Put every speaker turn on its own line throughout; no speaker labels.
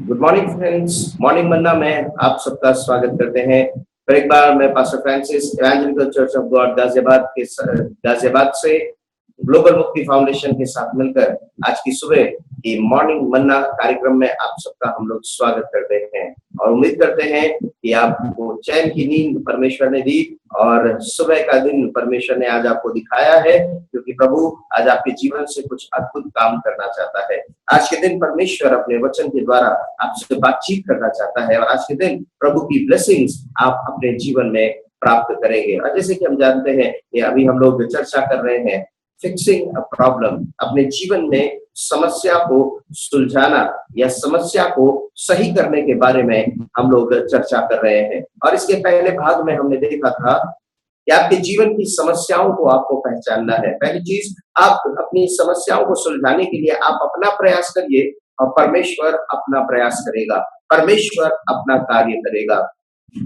Good morning friends. Morning मन्ना में आप सबका स्वागत करते हैं। फिर एक बार मैं pastor Francis evangelical church of God Ghaziabad से ग्लोबल मुक्ति फाउंडेशन के साथ मिलकर आज की सुबह की मॉर्निंग मन्ना कार्यक्रम में आप सबका हम लोग स्वागत करते हैं और उम्मीद करते हैं कि आपको चैन की नींद परमेश्वर ने दी और सुबह का दिन परमेश्वर ने आज आपको दिखाया है, क्योंकि प्रभु आज आपके जीवन से कुछ अद्भुत काम करना चाहता है। आज के दिन परमेश्वर अपने वचन के द्वारा आपसे बातचीत करना चाहता है और आज के दिन प्रभु की ब्लेसिंग्स आप अपने जीवन में प्राप्त करेंगे। और जैसे कि हम जानते हैं कि अभी हम लोग चर्चा कर रहे हैं फिक्सिंग अ प्रॉब्लम, अपने जीवन में समस्या को सुलझाना या समस्या को सही करने के बारे में हम लोग चर्चा कर रहे हैं। और इसके पहले भाग में हमने देखा था कि आपके जीवन की समस्याओं को आपको पहचानना है। पहली चीज, आप अपनी समस्याओं को सुलझाने के लिए आप अपना प्रयास करिए और परमेश्वर अपना प्रयास करेगा, परमेश्वर अपना कार्य करेगा।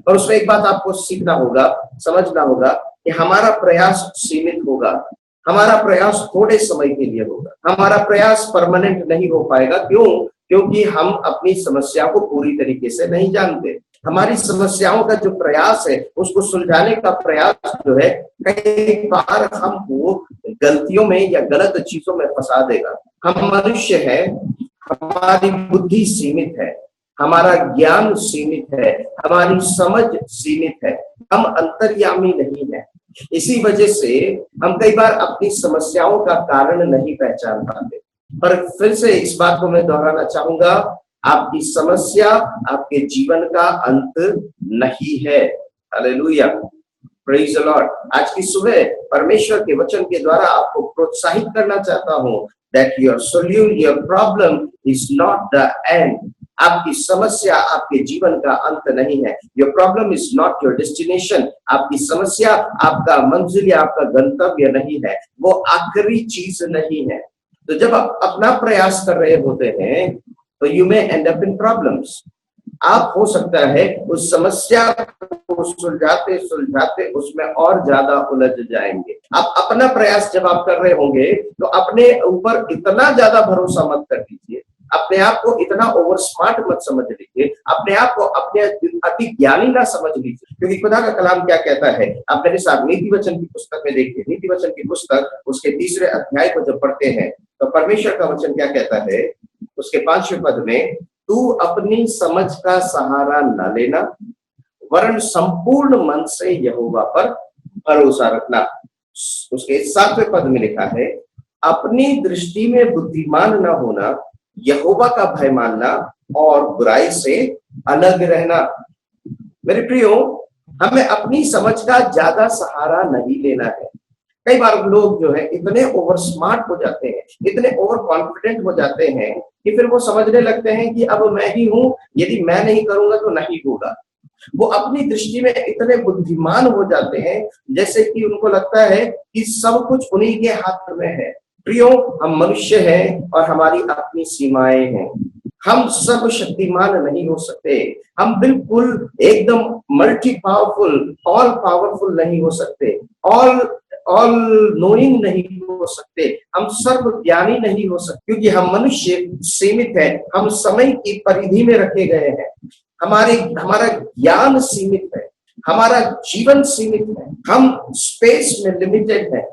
और उसमें एक बात आपको सीखना होगा, समझना होगा कि हमारा प्रयास सीमित होगा, हमारा प्रयास थोड़े समय के लिए होगा, हमारा प्रयास परमानेंट नहीं हो पाएगा। क्यों? क्योंकि हम अपनी समस्या को पूरी तरीके से नहीं जानते। हमारी समस्याओं का जो प्रयास है, उसको सुलझाने का प्रयास जो है, कई बार हमको गलतियों में या गलत चीजों में फंसा देगा। हम मनुष्य है, हमारी बुद्धि सीमित है, हमारा ज्ञान सीमित है, हमारी समझ सीमित है, हम अंतर्यामी नहीं है। इसी वजह से हम कई बार अपनी समस्याओं का कारण नहीं पहचान पाते। पर फिर से इस बात को मैं दोहराना चाहूंगा, आपकी समस्या आपके जीवन का अंत नहीं है। Hallelujah, praise the Lord. आज की सुबह परमेश्वर के वचन के द्वारा आपको प्रोत्साहित करना चाहता हूं that your problem is not the end. आपकी समस्या आपके जीवन का अंत नहीं है। Your problem is not your destination. आपकी समस्या आपका मंजिल या आपका गंतव्य नहीं है, वो आखिरी चीज नहीं है। तो जब आप अपना प्रयास कर रहे होते हैं तो you may end up in problems. आप हो सकता है उस समस्या को सुलझाते सुलझाते उसमें और ज्यादा उलझ जाएंगे। आप अपना प्रयास जब आप कर रहे होंगे तो अपने ऊपर इतना ज्यादा भरोसा मत कर दीजिए, अपने आप को इतना ओवर स्मार्ट मत समझ लीजिए, अपने आप को अपने अति ज्ञानी ना समझ लीजिए। क्योंकि खुदा का कलाम क्या कहता है, आप मेरे साथ नीति वचन की पुस्तक में देखिए। नीति वचन की पुस्तक उसके 3 अध्याय को जब पढ़ते हैं तो परमेश्वर का वचन क्या कहता है, उसके 5वें पद में, तू अपनी समझ का सहारा न लेना, वरन संपूर्ण मन से यहोवा पर भरोसा रखना। उसके 7वें पद में लिखा है, अपनी दृष्टि में बुद्धिमान न होना, यहोवा का भय मानना और बुराई से अलग रहना। मेरे प्रियो, हमें अपनी समझ का ज्यादा सहारा नहीं लेना है। कई बार लोग जो है इतने ओवर स्मार्ट हो जाते हैं, इतने ओवर कॉन्फिडेंट हो जाते हैं कि फिर वो समझने लगते हैं कि अब मैं ही हूं, यदि मैं नहीं करूंगा तो नहीं होगा। वो अपनी दृष्टि में इतने बुद्धिमान हो जाते हैं जैसे कि उनको लगता है कि सब कुछ उन्हीं के हाथ में है। प्रियो, हम मनुष्य हैं और हमारी अपनी सीमाएं हैं। हम सब शक्तिमान नहीं हो सकते, हम बिल्कुल एकदम मल्टी पावरफुल, ऑल पावरफुल नहीं हो सकते, ऑल नोइंग नहीं हो सकते, हम सर्व ज्ञानी नहीं हो सकते, क्योंकि हम मनुष्य सीमित है, हम समय की परिधि में रखे गए हैं। हमारा ज्ञान सीमित है, हमारा जीवन सीमित है, हम स्पेस में लिमिटेड है।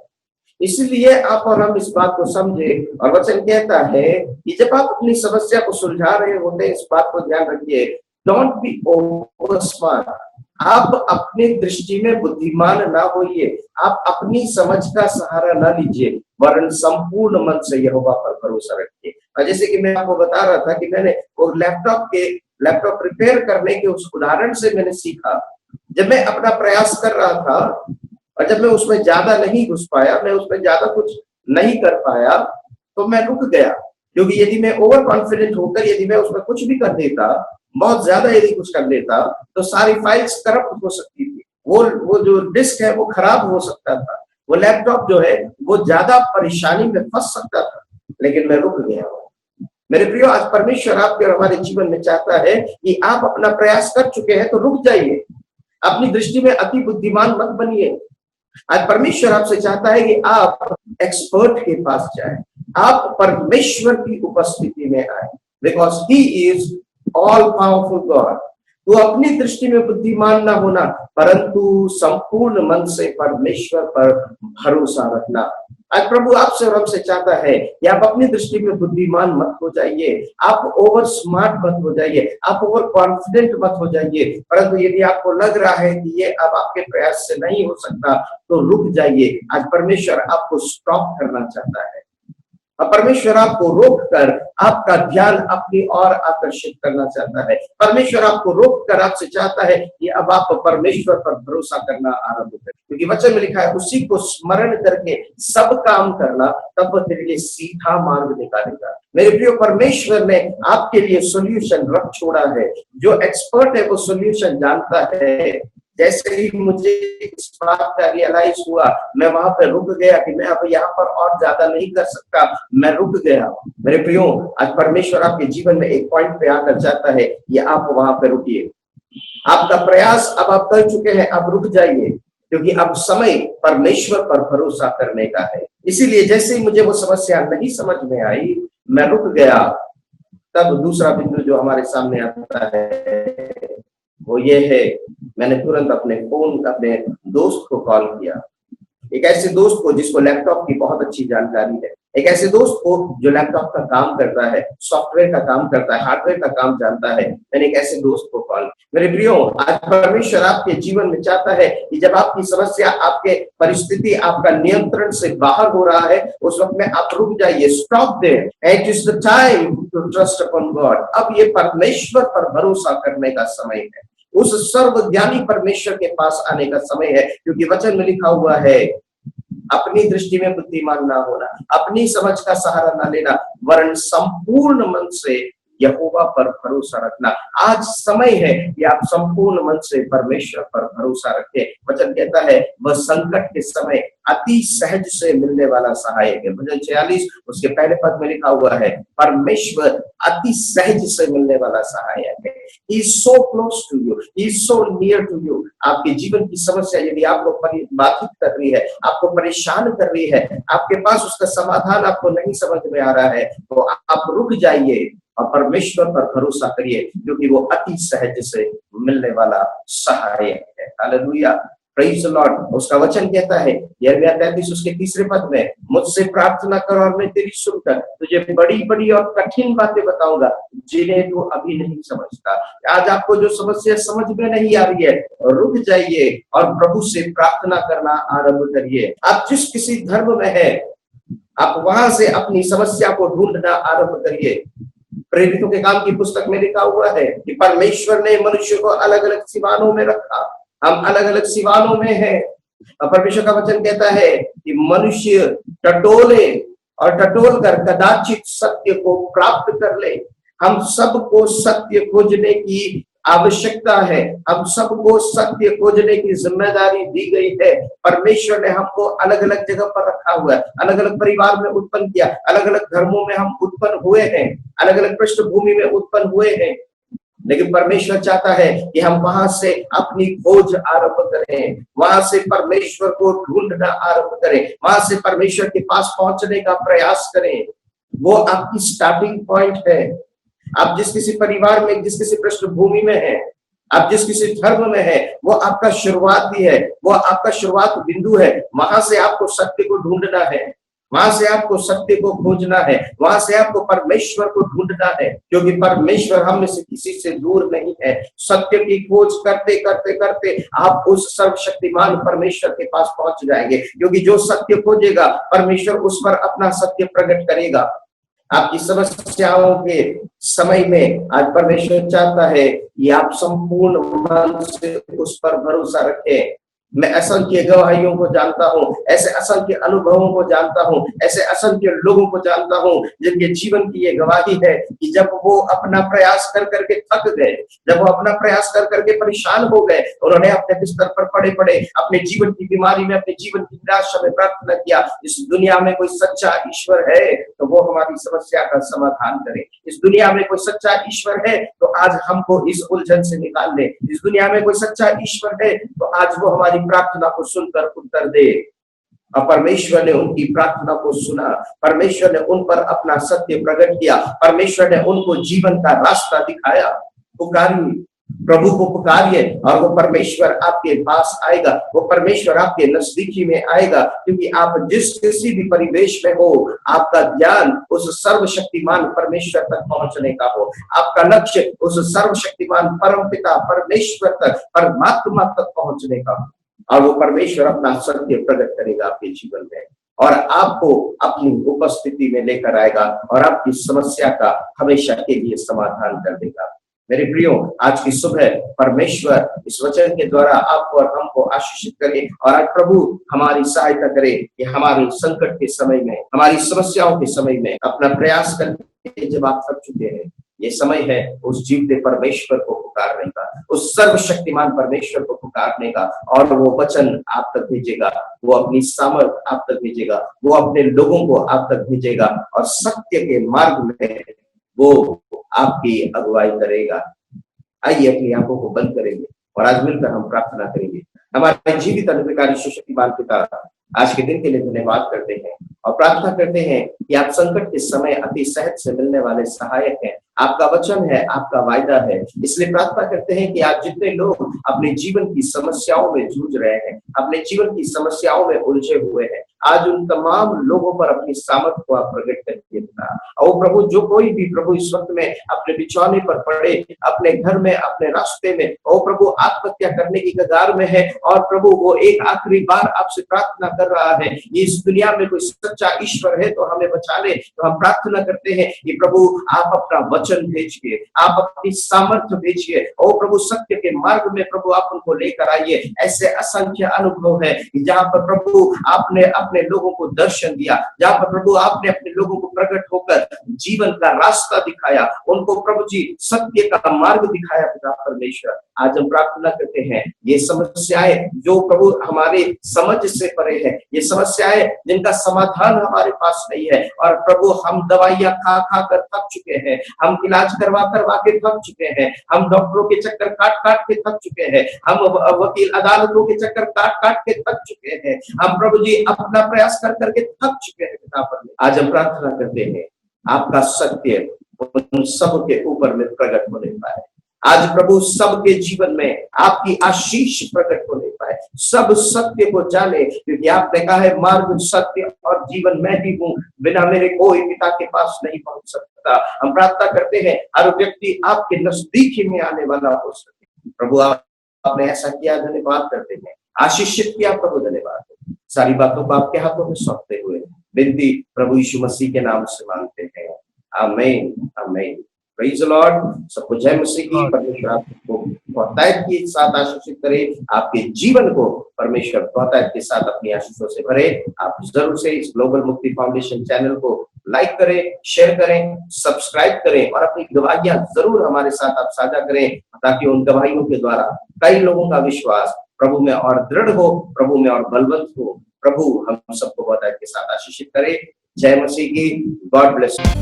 इसलिए आप और हम इस बात को समझे। और वचन कहता है कि जब आप अपनी समस्या को सुलझा रहे होते हैं, इस बात को ध्यान रखिए, डोंट बी ओवर स्मार्ट। आप अपनी दृष्टि में बुद्धिमान ना होइए, आप अपनी समझ का सहारा ना लीजिए, वरन संपूर्ण मन से यहोवा पर भरोसा रखिए। और जैसे कि मैं आपको बता रहा था कि मैंने वो लैपटॉप रिपेयर करने के उस उदाहरण से मैंने सीखा। जब मैं अपना प्रयास कर रहा था और जब मैं उसमें ज्यादा नहीं घुस पाया, मैं उसमें ज्यादा कुछ नहीं कर पाया, तो मैं रुक गया। क्योंकि यदि मैं ओवर कॉन्फिडेंट होकर यदि मैं उसमें कुछ भी कर देता, बहुत ज्यादा यदि कुछ कर देता, तो सारी फाइल्स करप्ट हो सकती थी, वो जो डिस्क है वो खराब हो सकता था, वो लैपटॉप जो है वो ज्यादा परेशानी में फंस सकता था। लेकिन मैं रुक गया। मेरे प्रियो, आज परमेश्वर आपके और हमारे जीवन में चाहता है कि आप अपना प्रयास कर चुके हैं तो रुक जाइए, अपनी दृष्टि में अति बुद्धिमान मत बनिए। आज परमेश्वर आपसे चाहता है कि आप एक्सपर्ट के पास जाएं, आप परमेश्वर की उपस्थिति में आए, because he is all powerful God. तो अपनी दृष्टि में बुद्धिमान ना होना, परंतु संपूर्ण मन से परमेश्वर पर भरोसा रखना। आज प्रभु आपसे और हमसे चाहता है कि आप अपनी दृष्टि में बुद्धिमान मत हो जाइए, आप ओवर स्मार्ट मत हो जाइए, आप ओवर कॉन्फिडेंट मत हो जाइए, परंतु यदि आपको लग रहा है कि ये अब आपके प्रयास से नहीं हो सकता तो रुक जाइए। आज परमेश्वर आपको स्टॉप करना चाहता है। अब परमेश्वर आपको रोककर आपका ध्यान अपनी ओर आकर्षित करना चाहता है। परमेश्वर आपको रोककर आपसे चाहता है कि अब आप परमेश्वर पर भरोसा करना आरंभ करें, क्योंकि वचन में लिखा है उसी को स्मरण करके सब काम करना, तब वह तेरे लिए सीधा मार्ग निकालेगा। मेरे प्रियो, परमेश्वर ने आपके लिए सोल्यूशन रख छोड़ा है। जो एक्सपर्ट है वो सोल्यूशन जानता है। जैसे ही मुझे इस बात का रियलाइज हुआ, मैं वहां पर रुक गया कि मैं अब यहाँ पर और ज्यादा नहीं कर सकता, मैं रुक गया। मेरे प्रियो, आज परमेश्वर आपके जीवन में एक पॉइंट पे आकर जाता है कि आप वहां पर रुकिए। आपका प्रयास अब आप कर चुके हैं, अब रुक जाइए, क्योंकि अब समय परमेश्वर पर भरोसा करने का है। इसीलिए जैसे ही मुझे वो समस्या नहीं समझ में आई, मैं रुक गया। तब दूसरा बिंदु जो हमारे सामने आता है वो ये है, मैंने तुरंत अपने दोस्त को कॉल किया। एक ऐसे दोस्त को जिसको लैपटॉप की बहुत अच्छी जानकारी है, एक ऐसे दोस्त को जो लैपटॉप का काम करता है, सॉफ्टवेयर का काम करता है, हार्डवेयर का काम जानता है। मैंने एक ऐसे दोस्त को कॉल। मेरे प्रियो, आज परमेश्वर आपके जीवन में चाहता है कि जब आपकी समस्या, आपके परिस्थिति आपका नियंत्रण से बाहर हो रहा है, उस वक्त में आप रुक जाइए। Stop there, it is the time to trust upon God. अब ये परमेश्वर पर भरोसा करने का समय है, उस सर्वज्ञानी परमेश्वर के पास आने का समय है, क्योंकि वचन में लिखा हुआ है अपनी दृष्टि में बुद्धिमान ना होना, अपनी समझ का सहारा ना लेना, वरन संपूर्ण मन से यहोवा पर भरोसा रखना। आज समय है कि आप संपूर्ण मन से परमेश्वर पर भरोसा रखें। वचन कहता है वह संकट के समय अति सहज से मिलने वाला सहायक है। भजन 46 उसके पहले पद में लिखा हुआ है, परमेश्वर अति सहज से मिलने वाला सहायक है। He is so close to you, he is so near to you। आपके जीवन की समस्या यदि आपको बाधित कर रही है, आपको परेशान कर रही है, आपके पास उसका समाधान आपको नहीं समझ में आ रहा है, तो आप रुक जाइए और परमेश्वर पर भरोसा करिए, क्योंकि वो अति सहज से मिलने वाला सहायक है। Hallelujah, praise the Lord. उसका वचन कहता है यिर्मयाह 33 उसके तीसरे पद में, मुझसे प्रार्थना कर और मैं तेरी सुनकर तुझे बड़ी बड़ी और कठिन बातें बताऊंगा जिन्हें तू अभी नहीं समझता। आज आपको जो समस्या समझ में नहीं आ रही है, रुक जाइए और प्रभु से प्रार्थना करना आरंभ करिए। आप जिस किसी धर्म में है, आप वहां से अपनी समस्या को ढूंढना आरंभ करिए। प्रेरितों के काम की पुस्तक में लिखा हुआ है कि परमेश्वर ने मनुष्य को अलग अलग सिवानों में रखा। हम अलग अलग सिवानों में हैं। परमेश्वर का वचन कहता है कि मनुष्य टटोले और टटोल कर कदाचित सत्य को प्राप्त कर ले। हम सबको सत्य खोजने की आवश्यकता है, हम सबको सत्य खोजने की जिम्मेदारी दी गई है। परमेश्वर ने हमको अलग अलग जगह पर रखा हुआ है, अलग अलग परिवार में उत्पन्न किया, अलग अलग धर्मों में हम उत्पन्न हुए हैं, अलग अलग पृष्ठभूमि में उत्पन्न हुए हैं, लेकिन परमेश्वर चाहता है कि हम वहां से अपनी खोज आरंभ करें, वहां से परमेश्वर को ढूंढना आरंभ करें, वहां से परमेश्वर के पास पहुंचने का प्रयास करें। वो आपकी स्टार्टिंग पॉइंट है। आप जिस किसी परिवार में, जिस किसी पृष्ठभूमि में है, आप जिस किसी धर्म में है, वो आपका शुरुआती है, वो आपका शुरुआत बिंदु है। वहां से आपको सत्य को ढूंढना है, वहां से आपको सत्य को खोजना है, वहां से आपको परमेश्वर को ढूंढना है, क्योंकि परमेश्वर हम में से किसी से दूर नहीं है। सत्य की खोज करते करते करते आप उस सर्वशक्तिमान परमेश्वर के पास पहुंच जाएंगे, क्योंकि जो सत्य खोजेगा परमेश्वर उस पर अपना सत्य प्रकट करेगा। आपकी समस्याओं के समय में आज परमेश्वर चाहता है कि आप संपूर्ण मन से उस पर भरोसा रखें। मैं असंख्य गवाहियों को जानता हूं, ऐसे असंख्य अनुभवों को जानता हूं, ऐसे असंख्य लोगों को जानता हूं जिनके जीवन की ये गवाही है कि जब वो अपना प्रयास कर करके थक गए, जब वो अपना प्रयास कर करके परेशान हो गए, उन्होंने अपने बिस्तर पर पड़े पड़े अपने जीवन की बीमारी में, अपने जीवन की निराशा में प्रार्थना किया, इस दुनिया में कोई सच्चा ईश्वर है तो वो हमारी समस्या का समाधान करे। इस दुनिया में कोई सच्चा ईश्वर है तो आज हमको इस उलझन से निकाल दे। इस दुनिया में कोई सच्चा ईश्वर है तो आज वो हमारी प्रार्थना को सुनकर उत्तर दे। और परमेश्वर ने उनकी प्रार्थना को सुना, परमेश्वर ने उन पर अपना सत्य प्रकट किया, परमेश्वर ने उनको जीवन का रास्ता दिखाया। पुकारिए, प्रभु को पुकारिए और वो परमेश्वर आपके पास आएगा, वो परमेश्वर आपके नजदीकी में आएगा, क्योंकि आप जिस किसी भी परिवेश में हो, आपका ध्यान उस सर्वशक्तिमान परमेश्वर तक पहुंचने का हो, आपका लक्ष्य उस सर्वशक्तिमान परमपिता परमेश्वर तक, परमात्मा तक पहुंचने का हो, और वो परमेश्वर अपना सत्य प्रकट करेगा आपके जीवन में और आपको अपनी उपस्थिति में लेकर आएगा और आपकी समस्या का हमेशा के लिए समाधान कर देगा। मेरे प्रियो, आज की सुबह परमेश्वर इस वचन के द्वारा आपको और हमको आशीषित करे और आज प्रभु हमारी सहायता करे कि हमारे संकट के समय में, हमारी समस्याओं के समय में अपना प्रयास करके जब आप थक चुके हैं, ये समय है उस जीवते परमेश्वर को पुकारने का, उस सर्वशक्तिमान परमेश्वर को पुकारने का, और वो वचन आप तक भेजेगा, वो अपनी सामर्थ आप तक भेजेगा, वो अपने लोगों को आप तक भेजेगा और सत्य के मार्ग में वो आपकी अगुवाई करेगा। आइए अपनी आंखों को बंद करेंगे और आज मिलकर हम प्रार्थना करेंगे। हमारे जीवित अनुग्रहकारी सुशक्तिमान पिता, आज के दिन के लिए धन्यवाद करते हैं और प्रार्थना करते हैं कि आप संकट के समय अति सहज से मिलने वाले सहायक हैं। आपका वचन है, आपका वायदा है, इसलिए प्रार्थना करते हैं कि आज जितने लोग अपने जीवन की समस्याओं में जूझ रहे हैं, अपने जीवन की समस्याओं में उलझे हुए हैं, आज उन तमाम लोगों पर अपनी सामर्थ को आप प्रकट करके बता। और प्रभु, जो कोई भी प्रभु इस वक्त में अपने बिछौने पर पड़े, अपने घर में, अपने रास्ते में, ओ प्रभु आत्महत्या करने की कगार में है और प्रभु वो एक आखिरी बार आपसे प्रार्थना कर रहा है, ये इस दुनिया में कोई सच्चा ईश्वर है तो हमें बचा ले, तो हम प्रार्थना करते हैं कि प्रभु आप अपना वचन भेजिए, आप अपनी सामर्थ्य भेजिए। ओ प्रभु, सत्य के मार्ग में प्रभु आप उनको लेकर आइए। ऐसे असंख्य अनुभव है जहाँ पर प्रभु आपने अपने लोगों को दर्शन दिया, जहाँ पर प्रभु आपने अपने लोगों को प्रकट होकर जीवन का रास्ता दिखाया, उनको प्रभु जी सत्य का मार्ग दिखाया। पिता परमेश्वर, आज हम प्रार्थना करते हैं ये समस्याएं जो प्रभु हमारे समझ से परे है, ये समस्याएं जिनका समाधान हमारे पास नहीं है, और प्रभु हम दवाइयां खा खा कर थक चुके हैं, हम इलाज करवा करवा के थक चुके हैं, हम डॉक्टरों के चक्कर काट काट के थक चुके हैं, हम वकील अदालतों के चक्कर काट काट के थक चुके हैं, हम प्रभु जी अपना प्रयास कर करके थक चुके हैं। पिता परमेश्वर, आज हम प्रार्थना करते हैं आपका सत्य उन सब के ऊपर में प्रकट होने पाए। आज प्रभु सबके जीवन में आपकी आशीष प्रकट होने पाए, सब सत्य को जाने, क्योंकि आपने कहा है मार्ग सत्य और जीवन मैं ही हूँ, बिना मेरे कोई पिता के पास नहीं पहुंच सकता। हम प्रार्थना करते हैं हर व्यक्ति आपके नजदीक ही में आने वाला हो सके। प्रभु आपने ऐसा किया, धन्यवाद करते हैं, आशीषित किया प्रभु, धन्यवाद। सारी बातों को आपके हाथों में सौंपते हुए विनती प्रभु यीशु मसीह के नाम से मांगते हैं, आमीन आमीन। Praise the Lord. सबको जय मसीह की। परमेश्वर आपको बहुतायत के साथ आशीषित करे, आपके जीवन को परमेश्वर बहुतायत के साथ अपनी आशीषों से भरे। आप जरूर से इस ग्लोबल मुक्ति फाउंडेशन चैनल को लाइक करें, शेयर करें, सब्सक्राइब करें और अपनी गवाहियां जरूर हमारे साथ आप साझा करें, ताकि उन गवाहियों के द्वारा कई लोगों का विश्वास प्रभु में और दृढ़ हो, प्रभु में और बलवंत हो। प्रभु हम सबको बहुतायत के साथ आशीषित करे। जय मसीह की। God bless you.